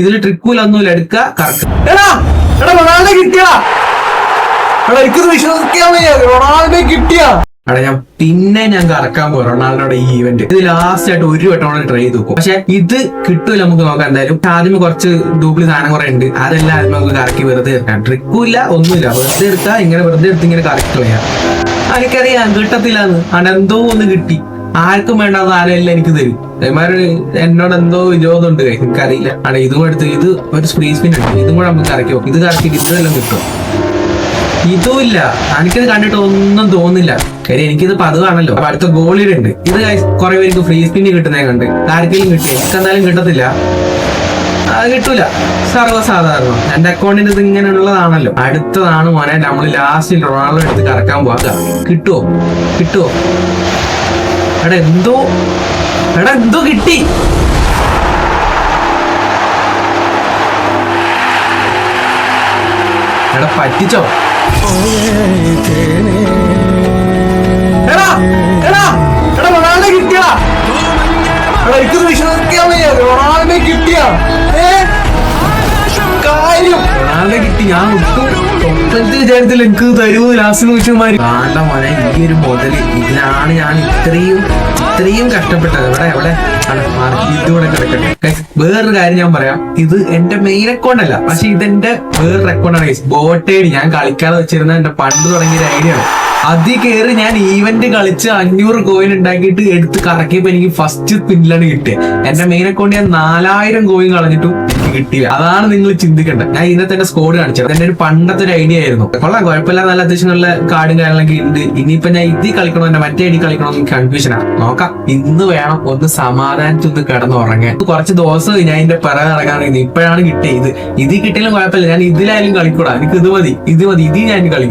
ഇതിൽ ട്രിക്കൂലൊന്നുമില്ല, എടുക്കുക കറക്റ്റ്. എടാ റൊണാൾഡോ കിട്ടിയാ, എടാ എനിക്കത് വിശ്വസിക്കാൻ വയ്യ, റൊണാൾഡോ കിട്ടിയാ. എടാ ഞാൻ കറക്കാൻ പോകും റൊണാൾഡോയുടെ ഈ ഇവന്റ്. ഇത് ലാസ്റ്റ് ആയിട്ട് ഒരു വട്ടം ട്രൈ ചെയ്ത് നോക്കും. പക്ഷെ ഇത് കിട്ടൂല, നമുക്ക് നോക്കാം എന്തായാലും. ആദ്യം കുറച്ച് ഡ്യൂപ്ലി സാധനം കുറെ ഉണ്ട്, അതെല്ലാം ആദ്യം നമുക്ക് കറക്കി വെറുതെ എടുക്കാം. ട്രിക്കും ഇല്ല, ഒന്നുമില്ല, വെറുതെ എടുത്താ ഇങ്ങനെ വെറുതെ എടുത്ത് ഇങ്ങനെ കറക്കി കളയാം. എനിക്കറിയാം കിട്ടത്തില്ലാന്ന്, അവിടെ എന്തോ ഒന്ന് കിട്ടി. ആർക്കും വേണ്ടാന്ന് ആരെല്ലാം എനിക്ക് തരും. അതേമാതിരി എന്നോട് എന്തോ വിരോധമുണ്ട്, എനിക്കറിയില്ല. അവിടെ ഇതും എടുത്ത് ഇത് ഒരു സ്പ്രീ സ്പിൻ ഉണ്ട്, ഇതും കൂടെ നമുക്ക് കറക്കി നോക്കും. ഇത് കറക്കിട്ട് ഇതെല്ലാം കിട്ടും. ഇതുമില്ല, എനിക്കിത് കണ്ടിട്ട് ഒന്നും തോന്നില്ല. കാര്യം എനിക്കിത് പതിവാണല്ലോ. അപ്പൊ അടുത്ത ഗോളിയുണ്ട്. ഇത് കുറെ പേർക്ക് ഫ്രീ സ്പിന്ന് കിട്ടുന്നേ കണ്ട്, ആർക്കെങ്കിലും കിട്ടി, എനിക്ക് എന്തായാലും കിട്ടത്തില്ല, അത് കിട്ടൂല. സർവ്വസാധാരണ എന്റെ അക്കൗണ്ടിന് ഇത് ഇങ്ങനെയുള്ളതാണല്ലോ. അടുത്തതാണ് മോനെ, നമ്മൾ ലാസ്റ്റിൽ റൊണാൾഡോ എടുത്ത് കറക്കാൻ പോവാ. കിട്ടുവോ? എടാ എന്തോ കിട്ടി. എടാ പറ്റിച്ചോ? റൊണാൾഡോ കിട്ടിയാ, എനിക്കത് വിശ്വസിക്കാൻ വയ്യ, റൊണാൾഡോ കിട്ടിയാ. കാര്യം റൊണാൾഡോ കിട്ടി. ഞാൻ ഒട്ടും വിചാരത്തില്ല എനിക്ക് തരൂ ലാസ്റ്റ് നിമിഷമാര്. വേണ്ട മോനെ, ഈ ഒരു മുതല് ഇതിനാണ് ഞാൻ ഇത്രയും കഷ്ടപ്പെട്ടത്. എവിടെ ഇതുകൂടെ കിടക്കട്ടെ. വേറൊരു കാര്യം ഞാൻ പറയാം, ഇത് എന്റെ മെയിൻ അക്കൗണ്ട് അല്ല, പക്ഷെ ഇതെന്റെ വേറൊരു അക്കൗണ്ടാണ്. ബോട്ടേഡി ഞാൻ കളിക്കാതെ വെച്ചിരുന്ന എന്റെ പണ്ട് തുടങ്ങിയ ഒരു ഐഡിയ ആണ്. അതിൽ കയറി ഞാൻ ഈവന്റ് കളിച്ച് 500 കോയിൻ ഉണ്ടാക്കിയിട്ട് എടുത്ത് കറക്കിയപ്പോ എനിക്ക് ഫസ്റ്റ് സ്പിന്നിലാണ് കിട്ടിയത്. എന്റെ മെയിൻ അക്കൗണ്ട് ഞാൻ 4000 കോയിൻ കളഞ്ഞിട്ടും എനിക്ക് കിട്ടിയില്ല. അതാണ് നിങ്ങൾ ചിന്തിക്കേണ്ടത്. ഞാൻ ഇന്നത്തെ എന്റെ സ്കോഡ് കാണിച്ചത് എന്റെ ഒരു പണ്ടത്തെ ഒരു ഐഡിയ ആയിരുന്നു. കൊള്ളാം, കുഴപ്പമില്ല, നല്ല അത്യാവശ്യം നല്ല കാർഡും കാര്യങ്ങളൊക്കെ ഉണ്ട്. ഇനിയിപ്പോ ഞാൻ ഇതിൽ കളിക്കണോ എന്റെ മറ്റേ ഐഡി കളിക്കണോ എന്ന് കൺഫ്യൂഷനാണ്. നോക്കാം, ഇന്ന് വേണം ഒന്ന് സമാധാനിച്ചൊന്ന് കിടന്നുറങ്ങാൻ. കുറച്ച് ദിവസം ഞാൻ ഇതിന്റെ പിറകെ നടക്കാൻ ഇപ്പോഴാണ് കിട്ടിയത്. ഇത് കിട്ടിയാലും കുഴപ്പമില്ല, ഞാൻ ഇതിലായാലും കളിക്കൂടാ, എനിക്ക് ഇത് മതി, ഇത് ഞാൻ കളിക്കും.